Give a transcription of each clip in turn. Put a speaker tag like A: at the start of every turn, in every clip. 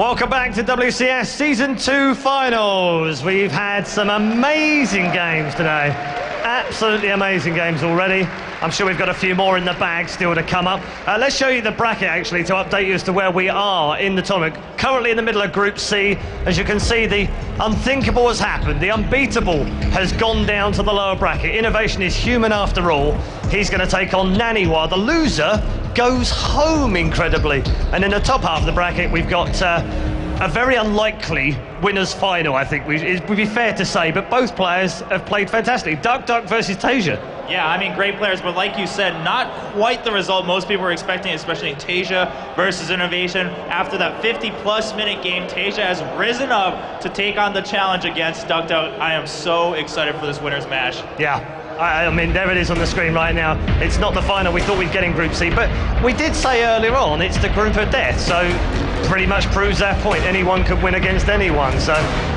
A: Welcome back to WCS Season 2 Finals. We've had some amazing games today. Absolutely amazing games already. I'm sure we've got a few more in the bag still to come up. Let's show you the bracket actually to update you as to where we are in the tournament. Currently in the middle of Group C. As you can see, the unthinkable has happened. The unbeatable has gone down to the lower bracket. Innovation is human after all. He's going to take on Naniwa. The loser goes home, incredibly. And in the top half of the bracket, we've got a very unlikely winners final, I think it would be fair to say, but both players have played fantastic. Duckdeok versus TaeJa.
B: Yeah, I mean, great players, but like you said, not quite the result most people were expecting, especially TaeJa versus Innovation. After that 50-plus minute game, TaeJa has risen up to take on the challenge against Duckdeok. I am so excited for this winners match.
A: Yeah. I mean, there it is on the screen right now. It's not the final we thought we'd get in Group C, but we did say earlier on it's the group of death, so pretty much proves our point. Anyone could win against anyone, so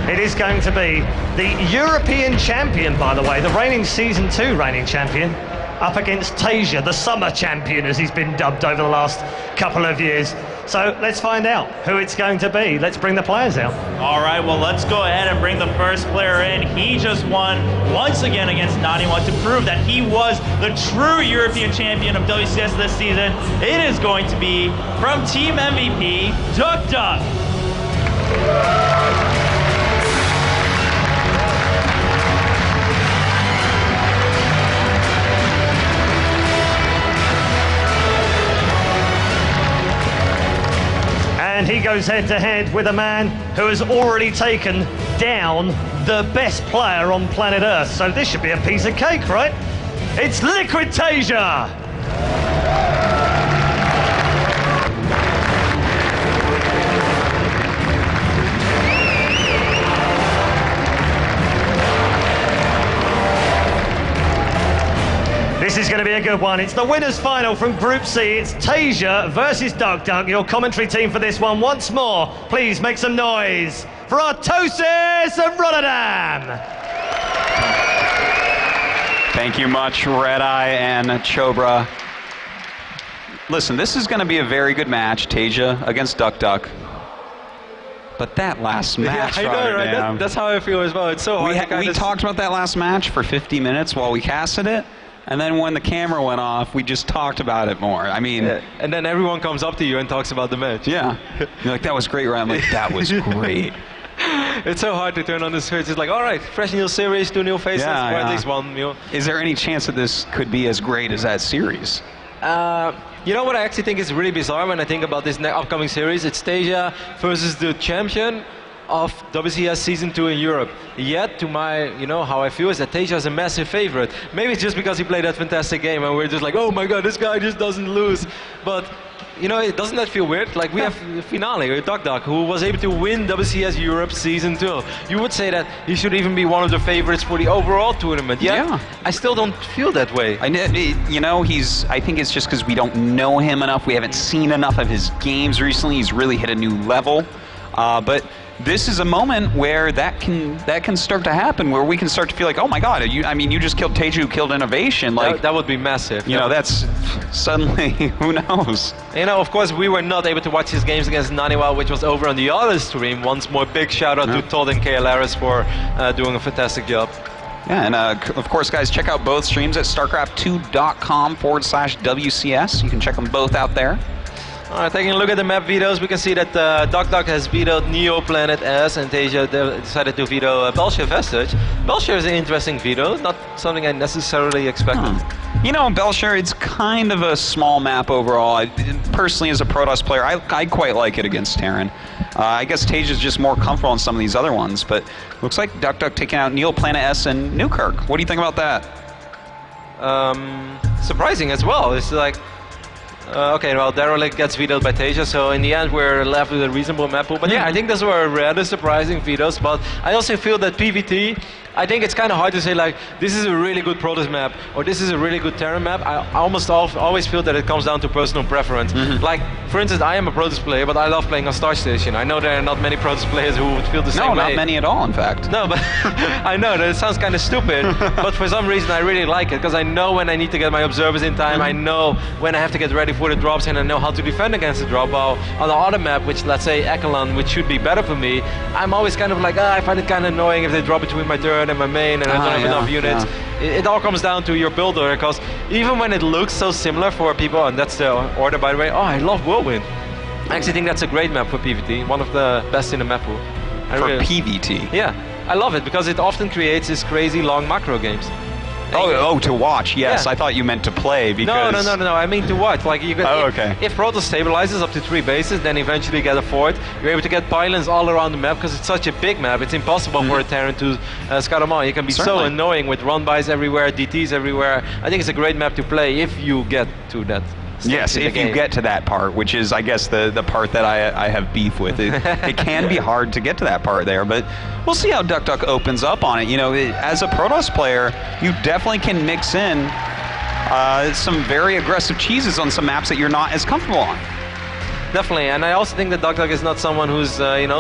A: it is going to be the European champion, by the way, the reigning Season 2 reigning champion, up against TaeJa, the summer champion, as he's been dubbed over the last couple of years. So let's find out who it's going to be. Let's bring the players out.
B: All right, well, let's go ahead and bring the first player in. He just won once again against Naniwa to prove that he was the true European champion of WCS this season. It is going to be from Team MVP, duckdeok.
A: And he goes head-to-head with a man who has already taken down the best player on planet Earth. So this should be a piece of cake, right? It's Liquid TaeJa! This is going to be a good one. It's the winners' final from Group C. It's TaeJa versus Duckdeok. Your commentary team for this one once more. Please make some noise for our Tosis of Rotterdam.
C: Thank you much, Red Eye and Chobra. Listen, this is going to be a very good match, TaeJa against Duckdeok. But that last match,
D: yeah, I know, right? That's how I feel as well. It's so hard.
C: We talked about that last match for 50 minutes while we casted it. And then when the camera went off, we just talked about it more. I mean...
D: Yeah. And then everyone comes up to you and talks about the match.
C: Yeah. You're like, that was great, right? I'm like, that was great.
D: It's so hard to turn on the switch. It's like, all right, fresh new series, 2 new faces, or at least one new.
C: Is there any chance that this could be as great as that series?
D: You know what I actually think is really bizarre when I think about this upcoming series? It's TaeJa versus the champion of WCS Season 2 in Europe. Yet, to my, how I feel is that TaeJa is a massive favorite. Maybe it's just because he played that fantastic game and we're just like, oh my god, this guy just doesn't lose. But, doesn't that feel weird? Like, we have the finale with Duckdeok, who was able to win WCS Europe Season 2. You would say that he should even be one of the favorites for the overall tournament. Yeah. I still don't feel that way.
C: I think it's just because we don't know him enough. We haven't seen enough of his games recently. He's really hit a new level. But this is a moment where that can start to happen, where we can start to feel like, oh my god, you just killed TaeJa, who killed Innovation. Like
D: that would be massive.
C: That's suddenly, who knows?
D: Of course, we were not able to watch his games against Naniwa, which was over on the other stream. Once more, big shout out to Todd and KLRS for doing a fantastic job.
C: Yeah, and of course, guys, check out both streams at starcraft2.com/WCS. You can check them both out there.
D: Alright, taking a look at the map vetoes, we can see that Duckdeok has vetoed Neo Planet S and TaeJa decided to veto Belshire Vestige. Belshire is an interesting veto, not something I necessarily expected.
C: Belshire, it's kind of a small map overall. Personally, as a Protoss player, I quite like it against Terran. I guess TaeJa's just more comfortable on some of these other ones, but looks like Duckdeok taking out Neo Planet S and Newkirk. What do you think about that?
D: Surprising as well. It's like, okay, well, Derelict gets vetoed by TaeJa, so in the end we're left with a reasonable map pool. But yeah, I think those were rather surprising vetoes, but I also feel that PvT, I think it's kind of hard to say like, this is a really good Protoss map, or this is a really good Terran map. I almost always feel that it comes down to personal preference. Like, for instance, I am a Protoss player, but I love playing on Star Station. I know there are not many Protoss players who would feel the same way.
C: No, not many at all, in fact.
D: No, but I know that it sounds kind of stupid, but for some reason I really like it, because I know when I need to get my observers in time, I know when I have to get ready footed drops and I know how to defend against the drop. While on the other map, which let's say Echelon, which should be better for me, I'm always kind of like, I find it kind of annoying if they drop between my turn and my main and I don't have enough units. It all comes down to your builder, because even when it looks so similar for people, and that's the order by the way, I love Whirlwind. I actually think that's a great map for PvT, one of the best in the map pool.
C: For PvT?
D: Yeah, I love it because it often creates these crazy long macro games.
C: Oh, to watch, yes.
D: Yeah.
C: I thought you meant to play because...
D: No, I mean to watch. Like you get,
C: okay.
D: If Protoss stabilizes up to 3 bases, then eventually get a 4th, you're able to get pylons all around the map because it's such a big map. It's impossible for a Terran to scout them all. You can be so annoying with run-bys everywhere, DTs everywhere. I think it's a great map to play if you get to that.
C: Yes, if you get to that part, which is, I guess, the part that I have beef with. It can be hard to get to that part there, but we'll see how duckdeok opens up on it. You know, as a Protoss player, you definitely can mix in some very aggressive cheeses on some maps that you're not as comfortable on.
D: Definitely, and I also think that duckdeok is not someone who's,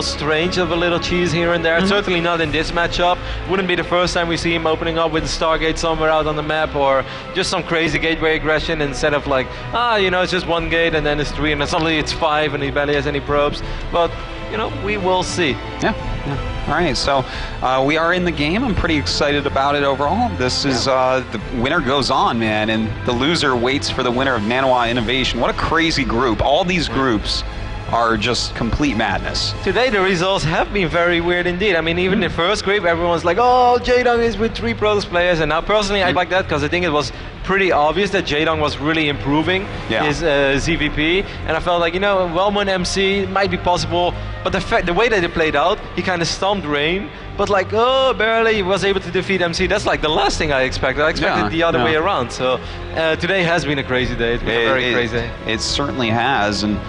D: strange of a little cheese here and there. Certainly not in this matchup. Wouldn't be the first time we see him opening up with a Stargate somewhere out on the map, or just some crazy gateway aggression instead of like, it's just 1 gate and then it's 3 and then suddenly it's 5 and he barely has any probes. But, we will see.
C: Yeah. All right, so we are in the game. I'm pretty excited about it overall. This is the winner goes on, man, and the loser waits for the winner of Nanawa Innovation. What a crazy group. All these groups are just complete madness.
D: Today the results have been very weird indeed. I mean, even in the first group, everyone's like, oh, Jaedong is with 3 Protoss players, and now personally I like that because I think it was pretty obvious that Jaedong was really improving his ZVP, and I felt like, Wellman MC might be possible, but the way that it played out, he kind of stomped Rain, but like, barely was able to defeat MC. That's like the last thing I expected. I expected the other way around. So today has been a crazy day. It's been a very crazy day.
C: It certainly has, and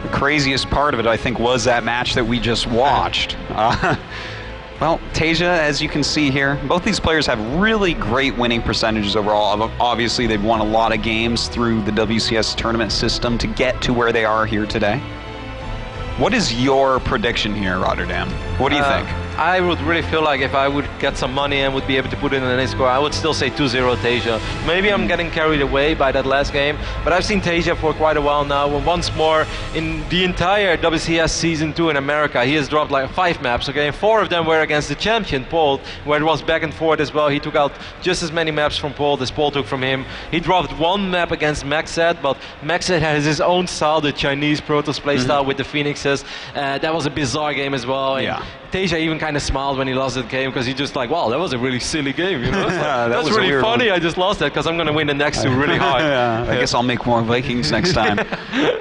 C: the craziest part of it, I think, was that match that we just watched. Well, TaeJa, as you can see here, both these players have really great winning percentages overall. Obviously, they've won a lot of games through the WCS tournament system to get to where they are here today. What is your prediction here, Rotterdam? What do you think?
D: I would really feel like if I would get some money and would be able to put in an score, I would still say 2-0 TaeJa. Maybe I'm getting carried away by that last game, but I've seen TaeJa for quite a while now. And once more, in the entire WCS Season 2 in America, he has dropped like 5 maps, okay? And 4 of them were against the champion, Paul, where it was back and forth as well. He took out just as many maps from Paul as Paul took from him. He dropped 1 map against Maxet, but Maxet has his own style, the Chinese Protoss playstyle with the Phoenixes. That was a bizarre game as well. And TaeJa even kind of smiled when he lost that game because he just like, wow, that was a really silly game, That's really funny. I just lost that because I'm going to win the next 2 really hard.
C: I guess I'll make more Vikings next time.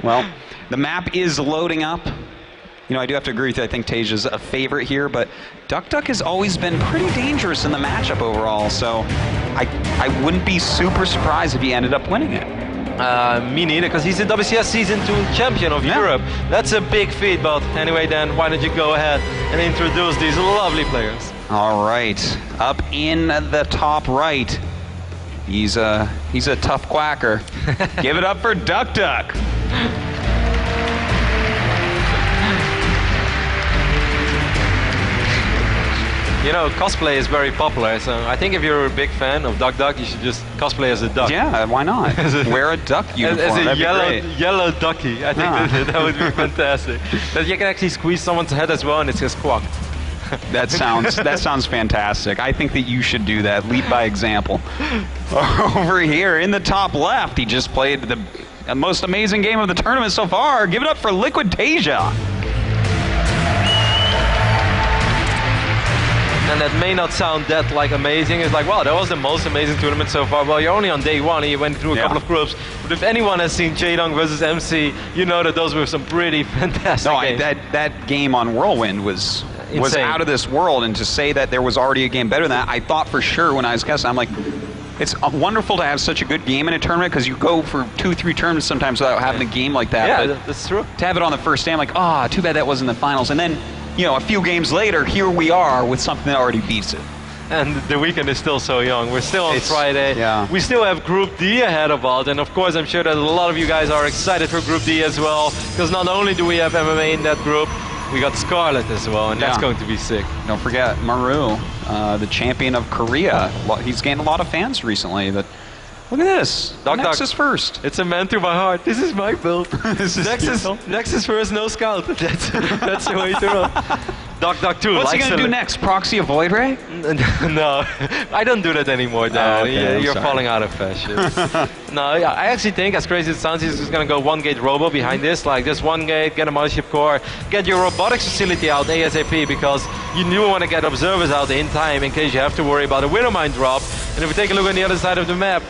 C: Well, the map is loading up. I do have to agree with you. I think TaeJa's a favorite here, but duckdeok has always been pretty dangerous in the matchup overall, so I wouldn't be super surprised if he ended up winning it.
D: Me neither, because he's the WCS Season 2 champion of Europe. That's a big feat, but anyway then, why don't you go ahead and introduce these lovely players.
C: All right, up in the top right, he's a tough quacker. Give it up for duckdeok.
D: Cosplay is very popular, so I think if you're a big fan of duckdeok, you should just cosplay as a duck.
C: Yeah, why not? Wear a duck uniform.
D: As a yellow ducky. I think that would be fantastic. That you can actually squeeze someone's head as well, and it's just quack.
C: That sounds fantastic. I think that you should do that. Lead by example. Over here in the top left, he just played the most amazing game of the tournament so far. Give it up for Liquid TaeJa.
D: And that may not sound that amazing. It's like, wow, that was the most amazing tournament so far. Well, you're only on day 1 and you went through a couple of groups. But if anyone has seen Jaedong versus MC, you know that those were some pretty fantastic games.
C: That game on Whirlwind was out of this world, and to say that there was already a game better than that, I thought for sure when I was guessing, I'm like, it's wonderful to have such a good game in a tournament because you go for 2-3 tournaments sometimes without having a game like that.
D: Yeah, that's true.
C: To have it on the first day, I'm like, too bad that wasn't the finals. And then, a few games later, here we are with something that already beats it.
D: And the weekend is still so young. We're still on Friday.
C: Yeah.
D: We still have Group D ahead of us. And of course, I'm sure that a lot of you guys are excited for Group D as well. Because not only do we have MMA in that group, we got Scarlet as well. And that's going to be sick.
C: Don't forget Maru, the champion of Korea. He's gained a lot of fans recently. That Look at this.
D: Duck,
C: Nexus first.
D: It's a man to my heart. This is my build.
C: This is beautiful.
D: Nexus first, no scout. That's the way to run. Duck 2.
C: What's he going to do next? Proxy a Void Ray?
D: No, I don't do that anymore, Dan.
C: okay,
D: You're
C: sorry.
D: falling out of fashion. No, I actually think, as crazy as it sounds, he's just going to go one gate robo behind this. Like, just one gate, get a mothership core, get your robotics facility out ASAP, because you do want to get observers out in time in case you have to worry about a Widowmine drop. And if we take a look on the other side of the map,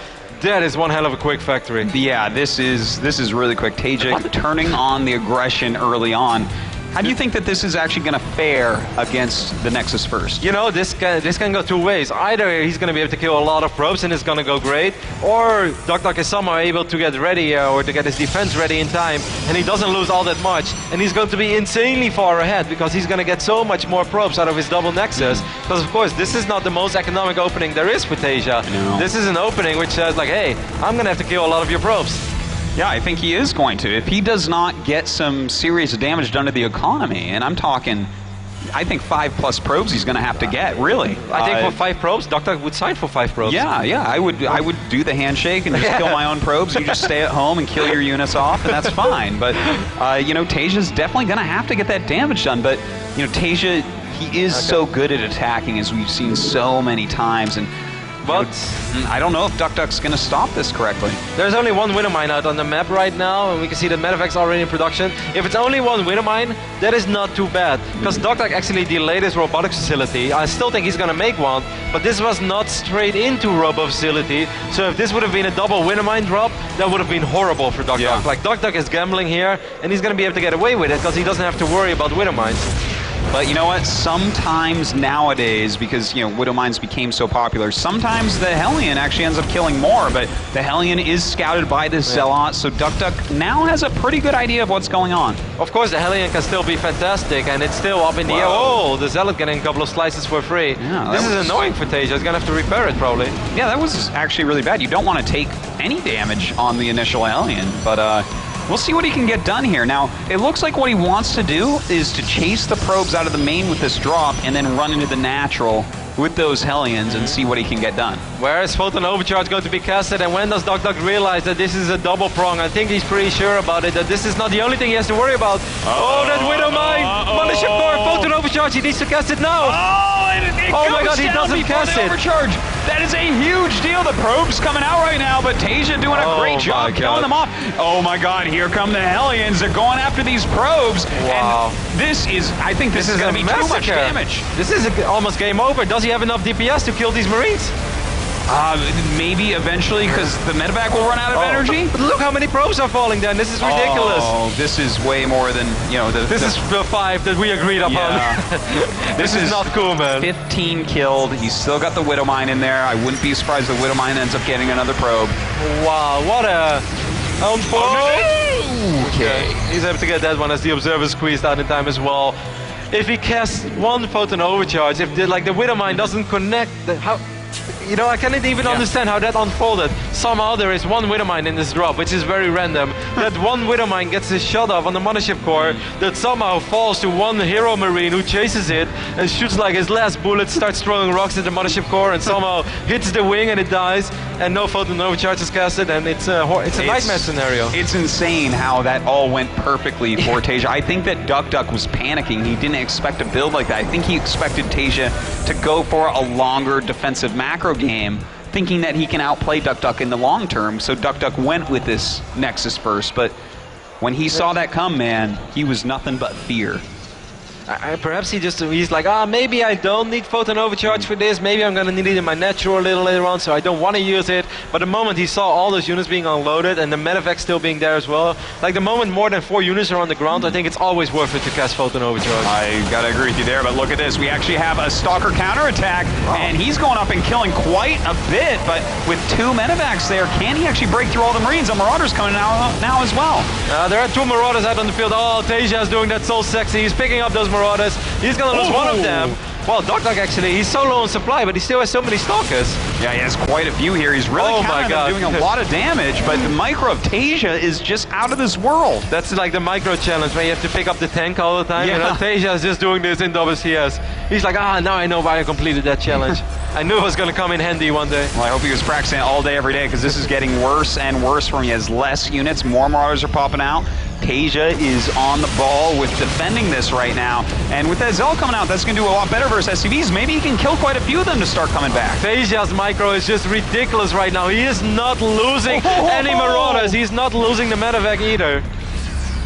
D: that is one hell of a quick factory.
C: Yeah, this is really quick. TaeJa turning on the aggression early on. How do you think that this is actually going to fare against the Nexus first?
D: You know, this can go two ways. Either he's going to be able to kill a lot of probes and it's going to go great, or duckdeok is somehow able to get ready or to get his defense ready in time, and he doesn't lose all that much, and he's going to be insanely far ahead because he's going to get so much more probes out of his double Nexus. Because of course, this is not the most economic opening there is for TaeJa.
C: No.
D: This is an opening which says like, hey, I'm going to have to kill a lot of your probes.
C: Yeah, I think he is going to. If he does not get some serious damage done to the economy, and I'm talking, I think 5+ probes he's going to have to get, really.
D: I think for 5 probes, duckdeok would sign for 5 probes.
C: Yeah, I would do the handshake and just kill my own probes. You just stay at home and kill your units off, and that's fine. But, you know, TaeJa's definitely going to have to get that damage done. But, you know, TaeJa, he is so good at attacking, as we've seen so many times. And
D: But
C: I don't know if duckdeok's going to stop this correctly.
D: there's only one Widowmine out on the map right now, and we can see that Medevac's already in production. If it's only one Widowmine, that is not too bad, because duckdeok actually delayed his robotics facility. I still think he's going to make one, but this was not straight into robo facility, so if this would have been a double Widowmine drop, that would have been horrible for duckdeok.
C: Yeah.
D: Like, duckdeok is gambling here, and he's going to be able to get away with it, because he doesn't have to worry about Widowmines.
C: But you know what? Sometimes nowadays, because you know Widowmines became so popular, sometimes the Hellion actually ends up killing more. But the Hellion is scouted by this Zealot, so duckdeok now has a pretty good idea of what's going on.
D: Of course, the Hellion can still be fantastic, and it's still up in the air. Oh, the Zealot getting a couple of slices for free.
C: Yeah,
D: this
C: that
D: is
C: was-
D: annoying for TaeJa. He's gonna have to repair it probably.
C: Yeah, that was actually really bad. You don't want to take any damage on the initial Hellion, but we'll see what he can get done here. Now, it looks like what he wants to do is to chase the probes out of the main with this drop and then run into the natural with those Hellions and see what he can get done.
D: Where is Photon Overcharge going to be casted, and when does duckdeok realize that this is a double prong? I think he's pretty sure about it, that this is not the only thing he has to worry about. Oh, that Widowmine! Mothership Core, Photon Overcharge, he needs to cast it now!
C: Oh
D: my God, he doesn't cast it.
C: Overcharge. That is a huge deal. The probe's coming out right now, but TaeJa doing a
D: Oh
C: great
D: my
C: job killing
D: God.
C: them off. Oh my God, here come the Hellions. They're going after these probes.
D: Wow.
C: And this is, I think this is
D: a
C: going to be too much
D: massacre.
C: damage.
D: This is almost game over. Does he have enough DPS to kill these Marines?
C: Maybe eventually, because the medevac will run out of energy.
D: But look how many probes are falling then. This is ridiculous.
C: Oh, this is way more than, you know,
D: This is the 5 that we agreed upon.
C: Yeah.
D: This is not cool, man.
C: 15 killed. He's still got the Widowmine in there. I wouldn't be surprised if the Widowmine ends up getting another probe.
D: Wow, what a
C: Okay.
D: He's able to get that one as the observer squeezed out in time as well. If he casts one Photon Overcharge, if the Widowmine doesn't connect, how? You know, I cannot even understand how that unfolded. Somehow there is one Widowmine in this drop, which is very random. That one Widowmine gets a shot off on the mothership core that somehow falls to one hero marine who chases it and shoots like his last bullet, starts throwing rocks at the mothership core and somehow hits the wing and it dies, and no Photon Overcharge is casted, and it's a nightmare scenario.
C: It's insane how that all went perfectly for TaeJa. I think that duckdeok was panicking. He didn't expect a build like that. I think he expected TaeJa to go for a longer defensive macro game, thinking that he can outplay duckdeok in the long term. So duckdeok went with this Nexus first, but when he saw that come, man, he was nothing but fear.
D: Perhaps he's like, maybe I don't need Photon Overcharge for this, maybe I'm gonna need it in my natural a little later on, so I don't want to use it. But the moment he saw all those units being unloaded and the medevac still being there as well, like the moment more than 4 units are on the ground, I think it's always worth it to cast Photon Overcharge.
C: I gotta agree with you there, but look at this. We actually have a Stalker counterattack, and he's going up and killing quite a bit, but with 2 medevacs there, can he actually break through all the Marines? The Marauders coming out now as well.
D: There are 2 Marauders out on the field. Oh, TaeJa is doing that so sexy. He's picking up those Marauders. He's gonna lose one of them. Well, duckdeok actually, he's so low on supply, but he still has so many stalkers.
C: Yeah, he has quite a few here. He's really
D: Oh my God.
C: doing a lot of damage, but the micro of TaeJa is just out of this world.
D: That's like the micro challenge where you have to pick up the tank all the time.
C: Yeah.
D: You know, TaeJa is just doing this in WCS. He's like, now I know why I completed that challenge. I knew it was going to come in handy one day.
C: Well, I hope he was practicing all day, every day, because this is getting worse and worse for him. He has less units, more Marauders are popping out. TaeJa is on the ball with defending this right now. And with that Zell coming out, that's going to do a lot better versus SCVs. Maybe he can kill quite a few of them to start coming back.
D: TaeJa's micro is just ridiculous right now. He is not losing any Marauders. He's not losing the medevac either.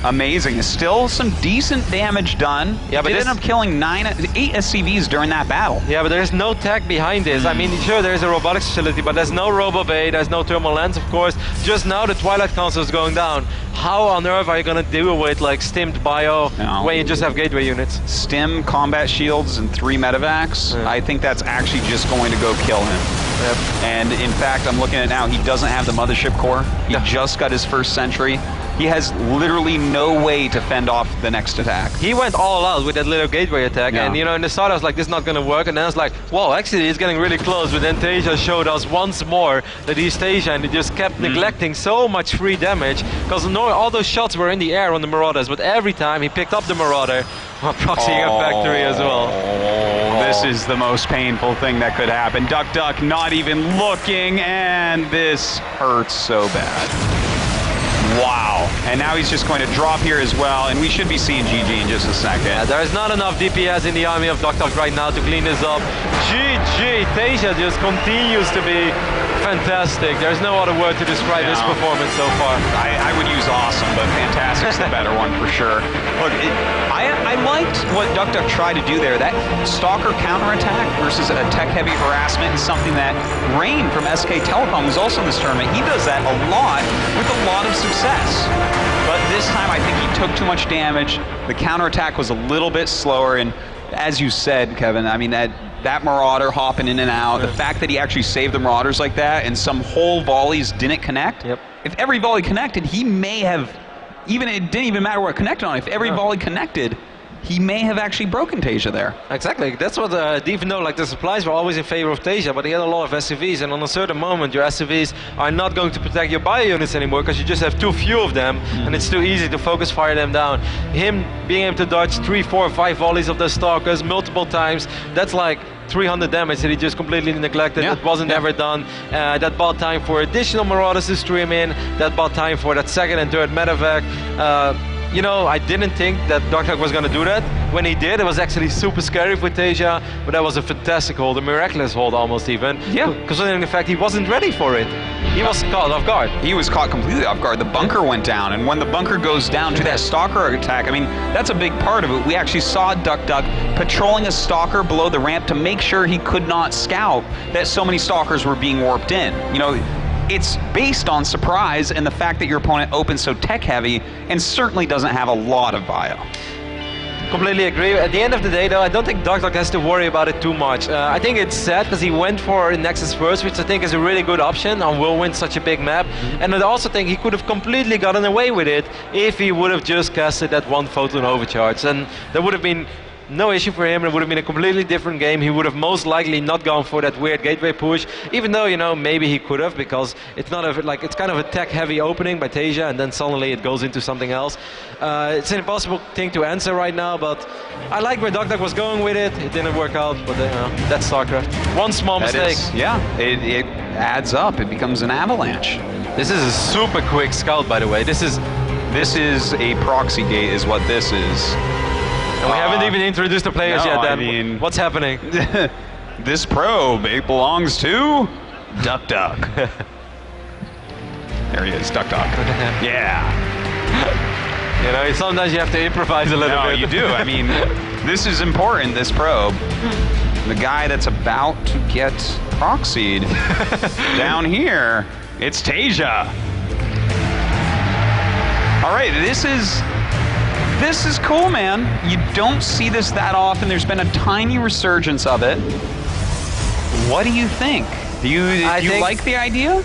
C: Amazing. Still some decent damage done.
D: Yeah, but
C: Did
D: this-
C: end up killing 8 SCVs during that battle.
D: Yeah, but there's no tech behind this. I mean, sure, there's a robotics facility, but there's no Robo Bay, there's no thermal lens, of course. Just now the Twilight Council is going down. How on earth are you going to deal with like stimmed bio when you just have gateway units?
C: Stim, combat shields, and 3 medevacs.
D: Yeah.
C: I think that's actually just going to go kill him.
D: Yep.
C: And in fact, I'm looking at it now, he doesn't have the mothership core. He just got his first sentry. He has literally no way to fend off the next attack.
D: He went all out with that little gateway attack, and you know, in the start I was like, this is not gonna work, and then I was like, well, actually it's getting really close, but then TaeJa showed us once more that he's TaeJa, and he just kept neglecting so much free damage, because all those shots were in the air on the Marauders, but every time he picked up the Marauder, proxying a factory as well.
C: This is the most painful thing that could happen. duckdeok not even looking, and this hurts so bad. Wow. And now he's just going to drop here as well, and we should be seeing GG in just a second.
D: Yeah, there's not enough DPS in the army of duckdeok right now to clean this up. GG, TaeJa just continues to be fantastic. There's no other word to describe his performance so far.
C: I would use awesome, but fantastic's the better one for sure. Look, I liked what duckdeok tried to do there. That stalker counterattack versus a tech-heavy harassment is something that Rain from SK Telecom, who's also in this tournament, he does that a lot with a lot of success. But this time I think he took too much damage. The counterattack was a little bit slower, and as you said, Kevin, I mean, that Marauder hopping in and out, the fact that he actually saved the Marauders like that and some whole volleys didn't connect. If every volley connected, he may have, it didn't even matter what connected on. If every volley connected, he may have actually broken TaeJa there.
D: Exactly. That's what, even though like the supplies were always in favor of TaeJa, but he had a lot of SCVs, and on a certain moment your SCVs are not going to protect your bio units anymore because you just have too few of them, and it's too easy to focus fire them down. Him being able to dodge 3, 4, 5 volleys of the stalkers multiple times, that's like 300 damage that he just completely neglected. It wasn't ever done. That bought time for additional Marauders to stream in. That bought time for that second and third medevac. You know, I didn't think that duckdeok was going to do that. When he did, it was actually super scary for TaeJa, but that was a fantastic hold, a miraculous hold almost even. Considering the fact he wasn't ready for it. He was caught off guard.
C: He was caught completely off guard. The bunker went down, and when the bunker goes down to that stalker attack, I mean, that's a big part of it. We actually saw duckdeok patrolling a stalker below the ramp to make sure he could not scout that so many stalkers were being warped in. You know, it's based on surprise and the fact that your opponent opens so tech-heavy and certainly doesn't have a lot of bio.
D: Completely agree. At the end of the day, though, I don't think duckdeok has to worry about it too much. I think it's sad because he went for Nexus first, which I think is a really good option on Whirlwind, such a big map. And I also think he could have completely gotten away with it if he would have just casted that one photon overcharge. And there would have been no issue for him. It would have been a completely different game. He would have most likely not gone for that weird gateway push, even though, you know, maybe he could have, because it's not it's kind of a tech-heavy opening by TaeJa, and then suddenly it goes into something else. It's an impossible thing to answer right now, but I like where duckdeok was going with it. It didn't work out, but that's StarCraft. One small mistake.
C: It adds up. It becomes an avalanche.
D: This is a super quick scout, by the way. This is
C: a proxy gate, is what this is.
D: And we haven't even introduced the players yet, Dan.
C: I mean,
D: what's happening?
C: This probe, it belongs to duckdeok. There he is, duckdeok. Yeah.
D: You know, sometimes you have to improvise a little bit.
C: No, you do. I mean, this is important, this probe. The guy that's about to get proxied down here, it's TaeJa. All right, this is cool, man. You don't see this that often. There's been a tiny resurgence of it. What do you think? Do you like the idea?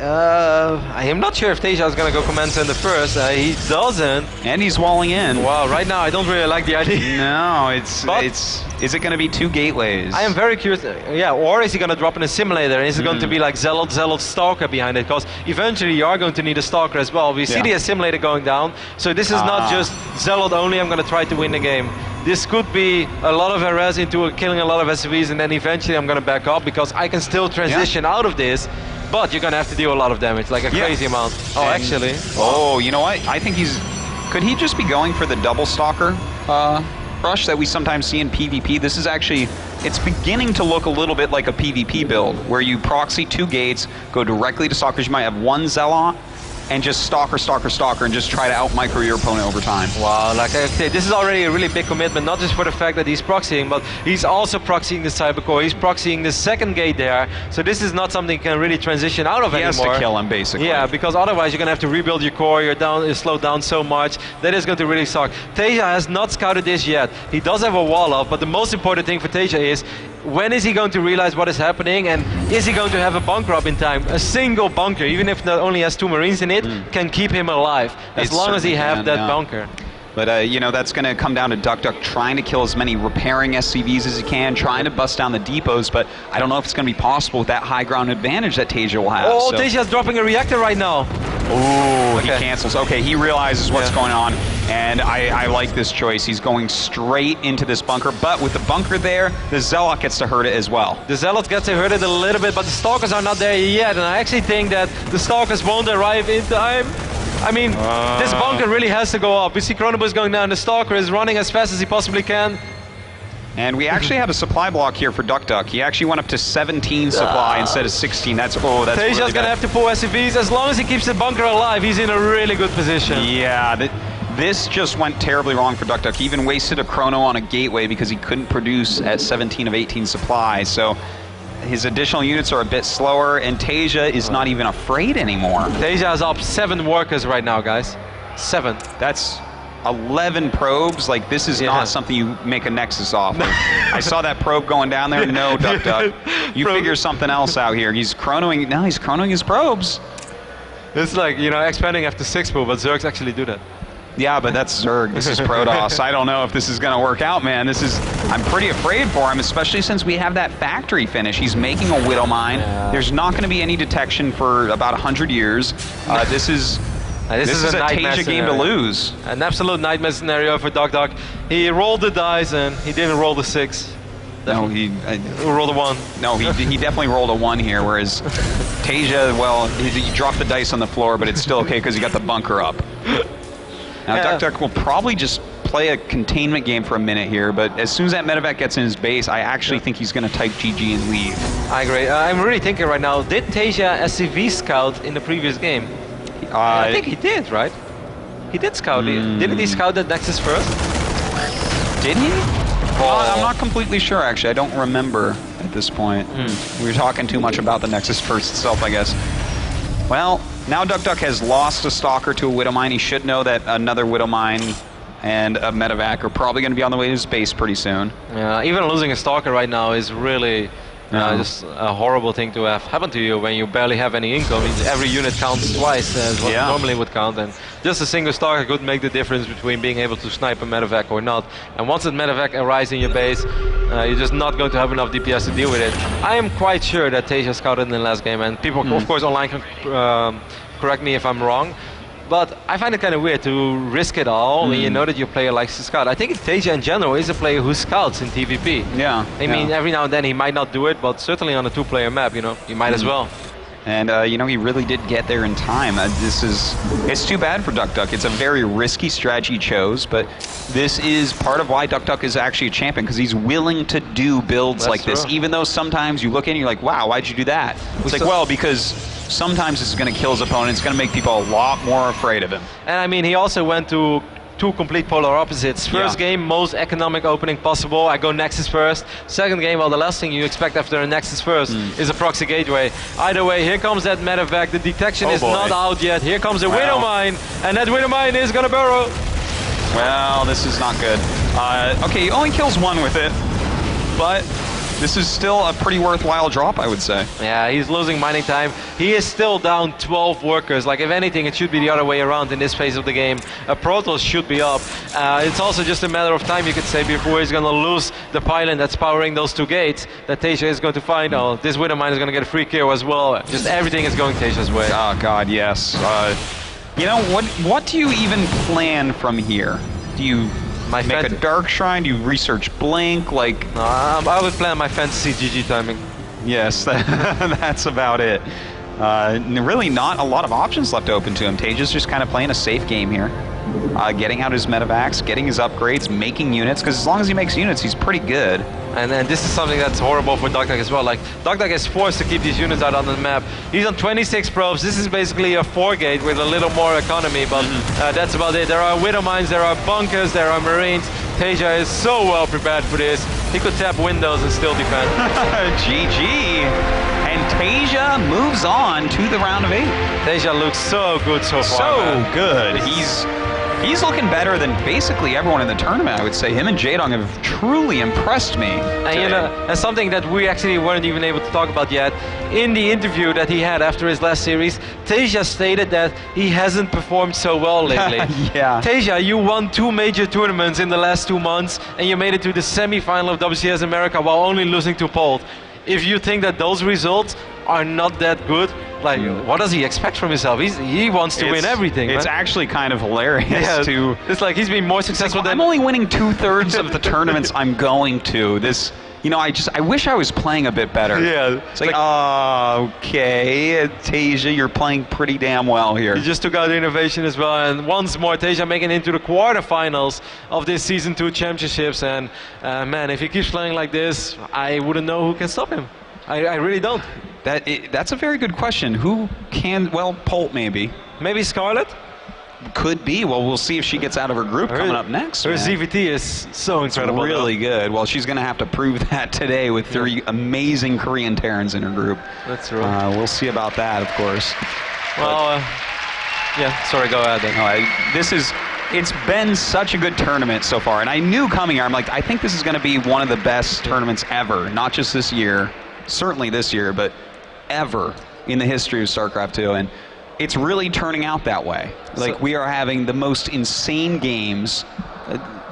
D: I am not sure if TaeJa is going to go command center first. He doesn't.
C: And he's walling in.
D: Wow, right now I don't really like the idea.
C: No, is it going to be 2 gateways?
D: I am very curious. Yeah, or is he going to drop in a simulator? And is it going to be like Zealot, Stalker behind it? Because eventually you are going to need a Stalker as well. We see the assimilator going down. So this is not just Zealot only. I'm going to try to win the game. This could be a lot of harass into killing a lot of SCVs, and then eventually I'm going to back up because I can still transition out of this. But you're going to have to deal a lot of damage, like a crazy amount. Oh, and actually.
C: Oh, you know what? I think could he just be going for the double stalker rush that we sometimes see in PvP? This is actually, it's beginning to look a little bit like a PvP build, where you proxy 2 gates, go directly to stalkers. You might have 1 Zealot, and just stalker, and just try to out-micro your opponent over time.
D: Wow, like I say, this is already a really big commitment, not just for the fact that he's proxying, but he's also proxying the Cybercore, he's proxying the second gate there, so this is not something you can really transition out of anymore.
C: He has to kill him, basically.
D: Yeah, because otherwise you're going to have to rebuild your core, you're slowed down so much, that is going to really suck. TaeJa has not scouted this yet. He does have a wall up, but the most important thing for TaeJa is, when is he going to realize what is happening, and is he going to have a bunker up in time? A single bunker, even if it only has 2 Marines in it, can keep him alive, as long as he has that bunker.
C: But, you know, that's going to come down to duckdeok trying to kill as many repairing SCVs as he can, trying to bust down the depots, but I don't know if it's going to be possible with that high ground advantage that TaeJa will have.
D: Oh, TaeJa's dropping a reactor right now.
C: Oh, he cancels. Okay, he realizes what's going on, and I like this choice. He's going straight into this bunker, but with the bunker there, the Zealot gets to hurt it as well.
D: The Zealot gets to hurt it a little bit, but the Stalkers are not there yet, and I actually think that the Stalkers won't arrive in time. I mean, this bunker really has to go up. We see Chronobus going down, the Stalker is running as fast as he possibly can.
C: And we actually have a supply block here for duckdeok. He actually went up to 17 supply instead of 16. That's
D: TaeJa's
C: really
D: going to have to pull SCVs. As long as he keeps the bunker alive, he's in a really good position.
C: Yeah, this just went terribly wrong for duckdeok. He even wasted a chrono on a gateway because he couldn't produce at 17 of 18 supply. So his additional units are a bit slower, and TaeJa is not even afraid anymore.
D: TaeJa is up 7 workers right now, guys. 7.
C: That's 11 probes. Like, this is not something you make a Nexus off of. I saw that probe going down there. No, duckdeok. You figure something else out here. He's chronoing. No, he's chronoing his probes.
D: It's like, you know, expanding after 6 move, but Zergs actually do that.
C: Yeah, but that's Zerg. This is Protoss. I don't know if this is going to work out, man. I'm pretty afraid for him, especially since we have that factory finish. He's making a Widow Mine. Yeah. There's not going to be any detection for about 100 years. This is a TaeJa game to lose.
D: An absolute nightmare scenario for duckdeok. He rolled the dice and he didn't roll the 6.
C: No, he
D: rolled a 1.
C: No, he definitely rolled a 1 here, whereas TaeJa, well, he dropped the dice on the floor, but it's still okay because he got the bunker up. Now, duckdeok will probably just play a containment game for a minute here, but as soon as that medevac gets in his base, I actually think he's going to type GG and leave.
D: I agree. I'm really thinking right now, did TaeJa SCV scout in the previous game? I think he did, right? He did scout. Didn't he scout the Nexus first?
C: Did he? I'm not completely sure, actually. I don't remember at this point. We were talking too much about the Nexus first itself, I guess. Well, now duckdeok has lost a Stalker to a Widow Mine. He should know that another Widow Mine and a medevac are probably going to be on the way to his base pretty soon.
D: Yeah, even losing a Stalker right now is really just a horrible thing to have happen to you when you barely have any income. Every unit counts twice as what normally would count, and just a single Stalker could make the difference between being able to snipe a medevac or not. And once that medevac arrives in your base, you're just not going to have enough DPS to deal with it. I am quite sure that TaeJa scouted in the last game, and people, of course, online can correct me if I'm wrong. But I find it kind of weird to risk it all when you know that your player likes to scout. I think TaeJa in general is a player who scouts in PvP.
C: Yeah.
D: I mean, every now and then he might not do it, but certainly on a 2-player map, you know, he might as well.
C: And, you know, he really did get there in time. It's too bad for duckdeok. It's a very risky strategy he chose, but this is part of why duckdeok is actually a champion, because he's willing to do builds like this, even though sometimes you look at it and you're like, wow, why'd you do that? It's like, well, because sometimes this is going to kill his opponent. It's going to make people a lot more afraid of him.
D: And I mean, he also went to 2 complete polar opposites. First game, most economic opening possible. I go Nexus first. Second game, well, the last thing you expect after a Nexus first is a proxy gateway. Either way, here comes that medevac. The detection is not out yet. Here comes a Widow Mine, and that Widow Mine is going to burrow.
C: Well, this is not good. Okay, he only kills 1 with it, but This is still a pretty worthwhile drop, I would say.
D: Yeah, he's losing mining time. He is still down 12 workers. Like, if anything, it should be the other way around in this phase of the game. Protoss should be up. It's also just a matter of time, you could say, before he's going to lose the pylon that's powering those 2 gates that TaeJa is going to find. Oh, this Widow Mine is going to get a free kill as well. Just everything is going TaeJa's way.
C: Oh, God, yes. You know, what do you even plan from here? Do you make a Dark Shrine? Do you research Blink? Like,
D: I would plan my fantasy GG timing.
C: Yes, that's about it. Really not a lot of options left open to him. TaeJa's just kind of playing a safe game here. Getting out his medevacs, getting his upgrades, making units, because as long as he makes units, he's pretty good.
D: And this is something that's horrible for duckdeok as well. Like, duckdeok is forced to keep these units out on the map. He's on 26 probes. This is basically a 4-gate with a little more economy, but that's about it. There are Widow Mines, there are bunkers, there are Marines. TaeJa is so well prepared for this. He could tap windows and still defend.
C: GG. And TaeJa moves on to the round of 8.
D: TaeJa looks so good so far.
C: So
D: man.
C: good. He's looking better than basically everyone in the tournament, I would say. Him and JaeDong have truly impressed me.
D: And you know, and something that we actually weren't even able to talk about yet, in the interview that he had after his last series, TaeJa stated that he hasn't performed so well lately.
C: Yeah.
D: TaeJa, you won 2 major tournaments in the last 2 months, and you made it to the semi-final of WCS America while only losing to Polt. If you think that those results are not that good, like, what does he expect from himself? He wants to win everything.
C: It's actually kind of hilarious to.
D: It's like he's been more successful than.
C: I'm only winning 2/3 of the tournaments I'm going to. This, you know, I wish I was playing a bit better.
D: Yeah.
C: It's like, okay, TaeJa, you're playing pretty damn well here.
D: He just took out the innovation as well, and once more TaeJa making it into the quarterfinals of this Season 2 championships. And man, if he keeps playing like this, I wouldn't know who can stop him. I really don't.
C: That's a very good question. Who can? Well, Polt maybe.
D: Maybe Scarlet?
C: Could be. Well, we'll see if she gets out of her group coming up next.
D: Her ZVT is so incredible.
C: It's really good. Well, she's going to have to prove that today with 3 amazing Korean Terrans in her group.
D: That's right.
C: We'll see about that, of course.
D: Well, yeah. Sorry, go ahead.
C: It's been such a good tournament so far, and I knew coming here, I'm like, I think this is going to be one of the best tournaments ever. Not just this year, certainly this year, but ever in the history of StarCraft 2, and it's really turning out that way. Like, we are having the most insane games.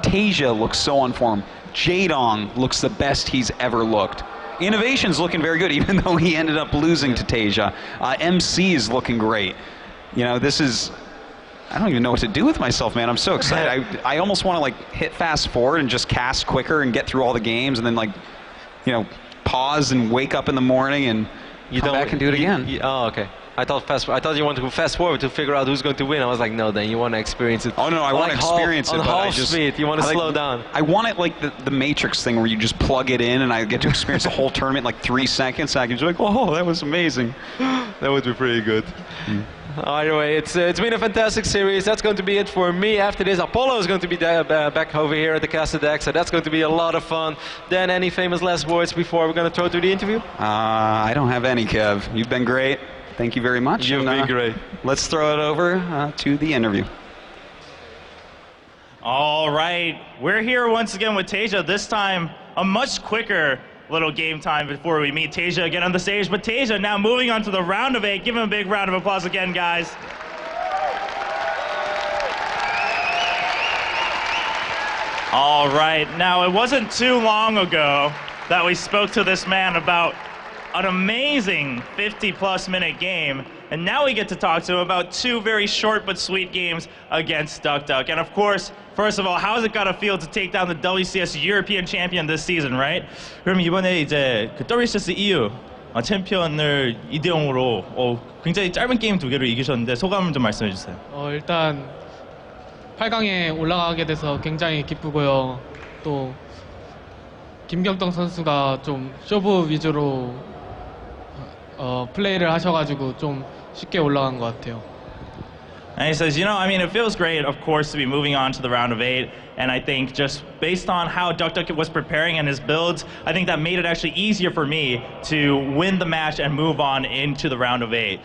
C: TaeJa looks so on form. JaeDong looks the best he's ever looked. Innovation's looking very good, even though he ended up losing to TaeJa. MC is looking great. You know, this is... I don't even know what to do with myself, man. I'm so excited. I almost want to, like, hit fast forward and just cast quicker and get through all the games, and then, like, you know, pause and wake up in the morning and come back and do it again.
D: Oh, okay. I thought you wanted to fast forward to figure out who's going to win. I was like, no, then you want to experience it.
C: Oh no, I want to experience it,
D: but
C: I just
D: speed. You want to slow down.
C: I want it like the Matrix thing where you just plug it in and I get to experience the whole tournament in like 3 seconds. I can just be like, oh, that was amazing.
D: That would be pretty good. Anyway, it's been a fantastic series. That's going to be it for me. After this, Apollo is going to be back over here at the Castle deck, so that's going to be a lot of fun. Dan, any famous last words before we're going to throw to the interview?
C: I don't have any, Kev. You've been great. Thank you very much.
D: You've been great.
C: Let's throw it over to the interview.
B: All right, we're here once again with TaeJa. This time, a much quicker little game time before we meet TaeJa again on the stage. But TaeJa now moving on to the round of 8. Give him a big round of applause again, guys. All right, now it wasn't too long ago that we spoke to this man about an amazing 50-plus minute game, and now we get to talk to him about 2 very short but sweet games against duckdeok. And of course, first of all, how's it gotta feel to take down the WCS European champion this season, right? 그럼 이번에 이제 그 WCS EU 챔피언을 2대0으로 굉장히 짧은 게임 2개로 이기셨는데 소감 좀 말씀해 주세요.
E: 일단 8강에 올라가게 돼서 굉장히 기쁘고요. 또 김경동 선수가 좀 쇼부 위주로 플레이를 하셔가지고 좀 쉽게 올라간 것 같아요.
B: And he says, you know, I mean, it feels great, of course, to be moving on to the round of 8. And I think just based on how duckdeok was preparing and his builds, I think that made it actually easier for me to win the match and move on into the round of 8.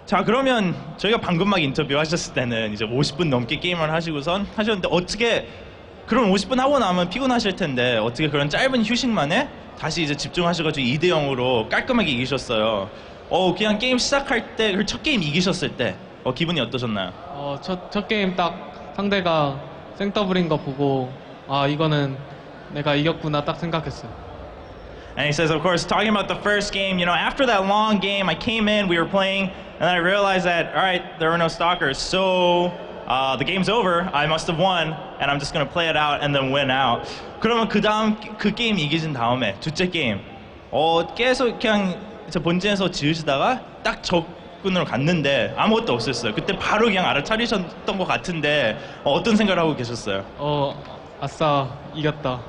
B: 자, 그러면 저희가 방금 막 인터뷰 하셨을 때는 이제 50분 넘게 게임을 하시고선 하셨는데 어떻게 그럼 50분 하고 나면 피곤하실 텐데 어떻게 그런 짧은 휴식 만에 다시 이제 집중하셔가지고 2대 0으로 깔끔하게 이기셨어요. 그냥 게임 시작할 때, 그 첫 게임 이기셨을 때 기분이 어떠셨나요?
E: 첫 게임 딱 상대가 생더블인 거 보고 아 이거는 내가 이겼구나 딱 생각했어요.
B: And he says, of course, talking about the first game, you know, after that long game, I came in, we were playing, and I realized that, all right, there were no stalkers, so the game's over, I must have won, and I'm just going to play it out and then win out. 그러면 그 다음, 그 게임 이기신 다음에, 둘째 게임, 계속 그냥 본진에서 지으시다가 딱 적군으로 갔는데 아무것도 없었어요. 그때 바로 그냥 알아차리셨던 것 같은데 어떤 생각을 하고 계셨어요?
E: 아싸 이겼다.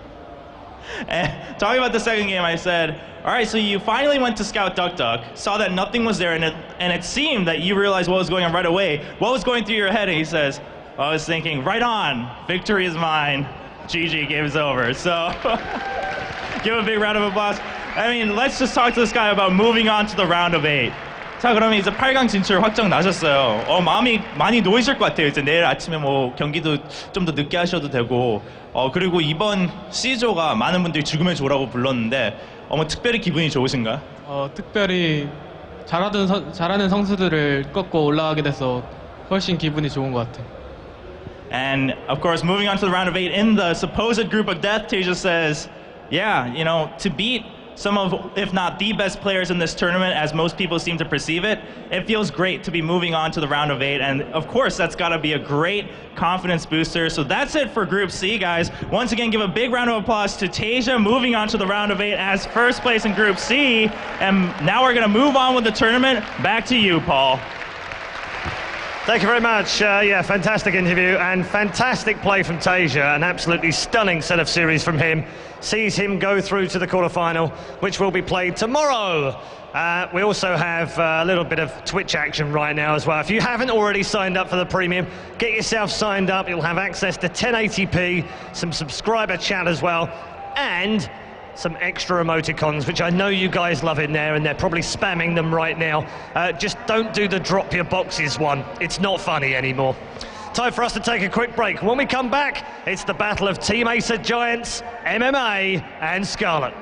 B: And talking about the second game, I said, all right, so you finally went to scout duckdeok, saw that nothing was there, and it seemed that you realized what was going on right away. What was going through your head? And he says, I was thinking, right on, victory is mine. GG, game is over. So give a big round of applause. I mean, let's just talk to this guy about moving on to the round of 8. 자, 그러면 이제 8강 진출 확정 나셨어요. 마음이 많이 놓이실 것 같아요. 이제 내일 아침에 뭐 경기도 좀 더 늦게 하셔도 되고, 그리고 이번 C조가 많은 분들이 죽음의 조라고 불렀는데, 뭐 특별히 기분이 좋으신가요?
E: 특별히 잘하는 선수들을 꺾고 올라가게 돼서 훨씬 기분이 좋은 것 같아요.
B: And of course, moving on to the round of 8 in the supposed group of death, TaeJa says, yeah, you know, to beat some of, if not the best players in this tournament, as most people seem to perceive it, it feels great to be moving on to the round of 8. And of course, that's got to be a great confidence booster. So that's it for Group C, guys. Once again, give a big round of applause to TaeJa moving on to the round of 8 as first place in Group C. And now we're going to move on with the tournament. Back to you, Paul.
A: Thank you very much. Yeah, fantastic interview and fantastic play from TaeJa. An absolutely stunning set of series from him. Sees him go through to the quarterfinal, which will be played tomorrow. We also have a little bit of Twitch action right now as well. If you haven't already signed up for the premium, get yourself signed up. You'll have access to 1080p, some subscriber chat as well, and some extra emoticons, which I know you guys love in there, and they're probably spamming them right now. Just don't do the drop your boxes one. It's not funny anymore. Time for us to take a quick break. When we come back, it's the battle of Team Acer Giants, MMA, and Scarlet.